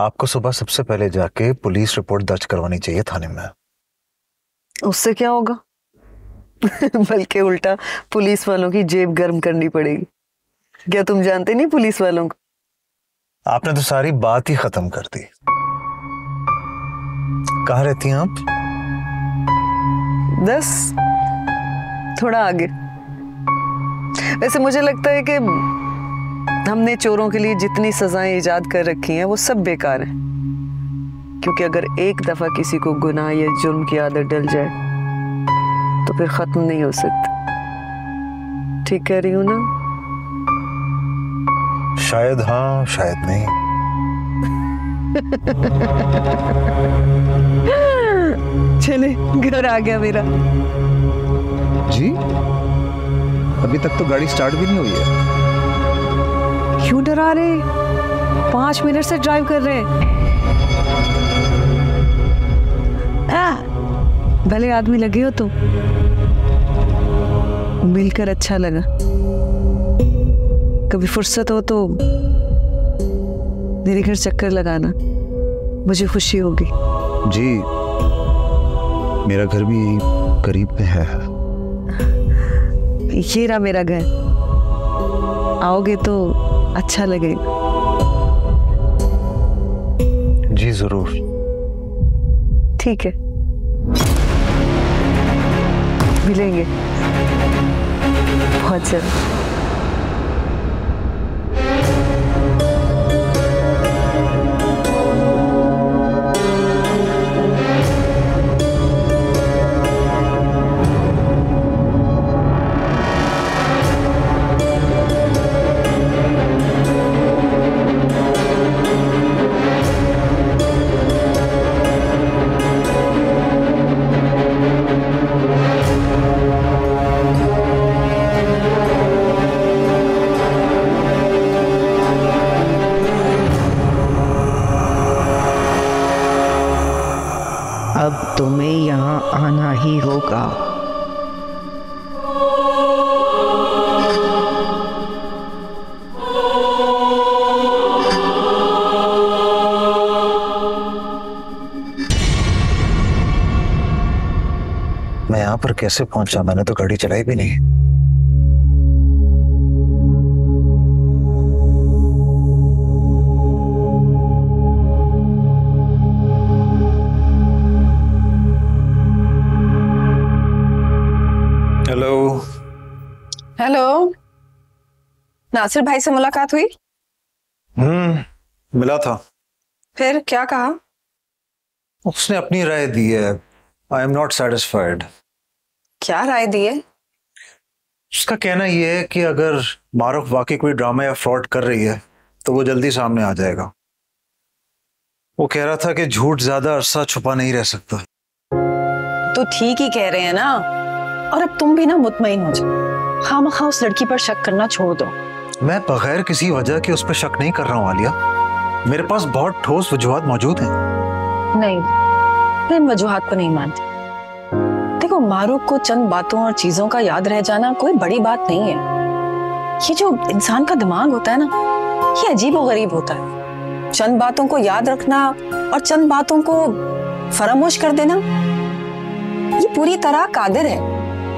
आपको सुबह सबसे पहले जाके पुलिस रिपोर्ट दर्ज करवानी चाहिए थाने में। उससे क्या होगा? बल्कि उल्टा पुलिस वालों की जेब गर्म करनी पड़ेगी। क्या तुम जानते नहीं पुलिस वालों को? आपने तो सारी बात ही खत्म कर दी। कहाँ रहती हैं आप? 10 थोड़ा आगे। वैसे मुझे लगता है कि हमने चोरों के लिए जितनी सजाएं इजाद कर रखी हैं वो सब बेकार हैं, क्योंकि अगर एक दफा किसी को गुनाह या जुर्म की आदत डल जाए तो फिर खत्म नहीं हो सकती। ठीक कह रही हूँ ना? शायद हाँ, शायद नहीं। चले, घर आ गया मेरा। जी, अभी तक तो गाड़ी स्टार्ट भी नहीं हुई है। क्यों डरा रहे? 5 मिनट से ड्राइव कर रहे हैं। भले आदमी लगे हो तो मिलकर अच्छा लगा। कभी फुर्सत हो तो मेरे घर चक्कर लगाना, मुझे खुशी होगी। जी, मेरा घर भी करीब में है। ये रहा मेरा घर, आओगे तो अच्छा लगेगा। जी जरूर। ठीक है, मिलेंगे बहुत जल्द। अब तुम्हें यहाँ आना ही होगा। मैं यहाँ पर कैसे पहुंचा? मैंने तो गाड़ी चलाई भी नहीं। हेलो। हेलो, नासिर भाई से मुलाकात हुई? मिला था। फिर क्या कहा? उसने अपनी राय दी है। I am not satisfied. क्या राय दी है? उसका कहना यह है कि अगर मारूफ वाकई कोई ड्रामा या फ्रॉड कर रही है तो वो जल्दी सामने आ जाएगा। वो कह रहा था कि झूठ ज्यादा अरसा छुपा नहीं रह सकता। तो ठीक ही कह रहे हैं ना। और अब तुम भी ना मुतमईन हो जाओ, खामखा उस लड़की पर शक करना छोड़ दो। मैं बगैर किसी वजह के उस पर शक नहीं कर रहा हूँ आलिया। मेरे पास बहुत ठोस वजूहात मौजूद हैं। नहीं, मैं इन वजूहात को नहीं मानती। देखो, मारूफ को चंद बातों और चीजों का याद रह जाना कोई बड़ी बात नहीं है। ये जो इंसान का दिमाग होता है ना, ये अजीब और गरीब होता है। चंद बातों को याद रखना और चंद बातों को फरामोश कर देना, ये पूरी तरह कादिर है।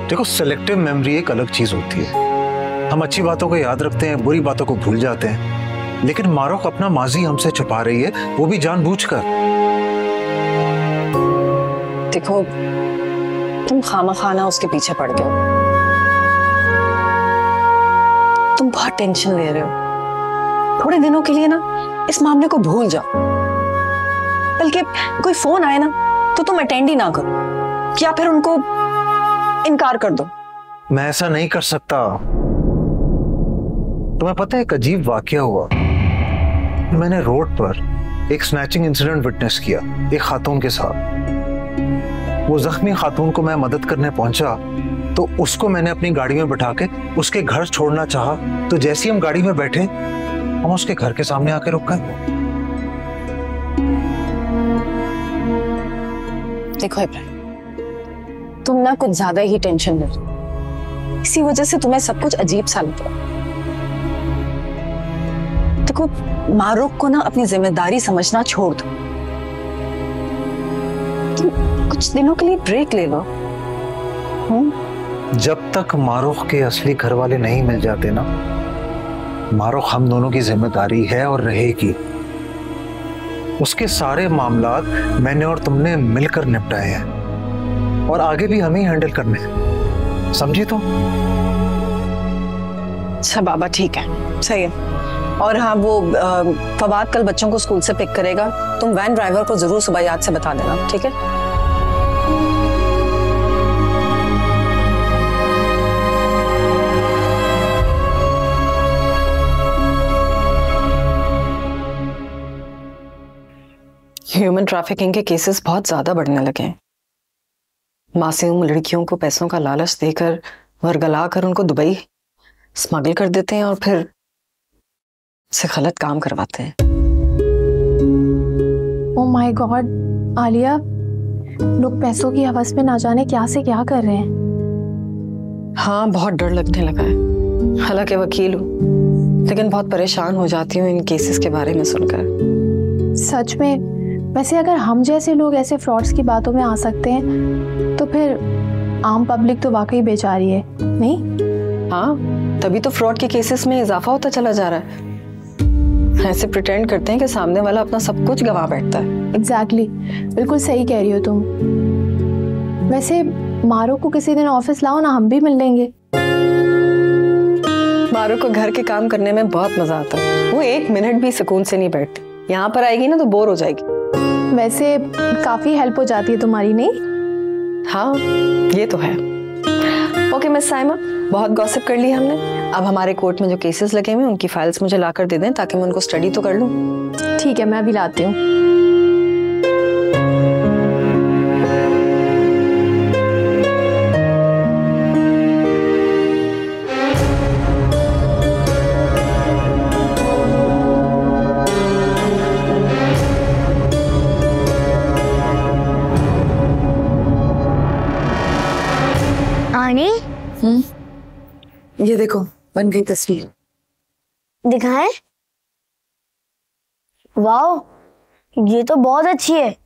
देखो, सिलेक्टिव मेमोरी एक अलग चीज होती है। हम अच्छी बातों को याद रखते हैं, बुरी बातों को भूल जाते हैं। लेकिन मारूफ अपना माजी हमसे छुपा रही है, वो भी जानबूझकर। देखो, तुम खामखाना उसके पीछे पड़ गए हो। तुम बहुत टेंशन ले रहे हो। थोड़े दिनों के लिए ना इस मामले को भूल जाओ। बल्कि कोई फोन आए ना तो तुम अटेंड ही ना करो, या फिर उनको इनकार कर दो। मैं ऐसा नहीं कर सकता। तुम्हें पता है, एक अजीब वाकया हुआ। मैंने रोड पर एक स्नैचिंग इंसिडेंट विटनेस किया एक खातून के साथ। वो जख्मी खातून को मैं मदद करने पहुंचा तो उसको मैंने अपनी गाड़ी में बिठा के उसके घर छोड़ना चाहा, तो जैसे ही हम गाड़ी में बैठे हम उसके घर के सामने आके रुक गए। देखो इब्राहिम, तुम ना कुछ ज्यादा ही टेंशन ले रहे हो। इसी वजह से तुम्हें सब कुछ अजीब सा लग रहा है। देखो, मारूफ को ना अपनी जिम्मेदारी समझना छोड़ दो। तुम कुछ दिनों के लिए ब्रेक ले लो। जब तक मारूफ के असली घर वाले नहीं मिल जाते ना, मारूफ हम दोनों की जिम्मेदारी है और रहेगी। उसके सारे मामलात मैंने और तुमने मिलकर निपटाए हैं और आगे भी हमें हैंडल करने हैं, समझी तुम? अच्छा बाबा, ठीक है, सही है। और हाँ, वो फवाद कल बच्चों को स्कूल से पिक करेगा। तुम वैन ड्राइवर को जरूर सुबह याद से बता देना, ठीक है? ह्यूमन ट्रैफिकिंग के केसेस बहुत ज्यादा बढ़ने लगे हैं। मासूम लड़कियों को पैसों का लालच देकर वरगला कर उनको दुबई स्मगल कर देते हैं और फिर से गलत काम करवाते हैं। ओह माय गॉड आलिया, लोग पैसों की हवस में ना जाने क्या से क्या कर रहे हैं। हाँ, बहुत डर लगने लगा है। हालांकि वकील हूँ, लेकिन बहुत परेशान हो जाती हूँ इन केसेस के बारे में सुनकर। सच में। वैसे अगर हम जैसे लोग ऐसे फ्रॉड्स की बातों में आ सकते हैं तो फिर आम पब्लिक तो वाकई बेचारी है, नहीं? हाँ, तभी तो फ्रॉड के केसेस में इजाफा होता चला जा रहा है। ऐसे प्रिटेंड करते हैं कि सामने वाला अपना सब कुछ गंवा बैठता है। एग्जैक्टली, बिल्कुल सही कह रही हो तुम। वैसे मारो को किसी दिन ऑफिस लाओ ना, हम भी मिल लेंगे। मारो को घर के काम करने में बहुत मजा आता है। वो एक मिनट भी सुकून से नहीं बैठती। यहाँ पर आएगी ना तो बोर हो जाएगी। वैसे काफी हेल्प हो जाती है तुम्हारी, नहीं? हाँ, ये तो है। ओके मिस साइमा, बहुत गॉसिप कर ली हमने। अब हमारे कोर्ट में जो केसेस लगे हुए उनकी फाइल्स मुझे लाकर दे दें ताकि मैं उनको स्टडी तो कर लूं। ठीक है, मैं अभी लाती हूँ। आनी, ये देखो, बन गई तस्वीर। दिखाएं? वाओ, ये तो बहुत अच्छी है।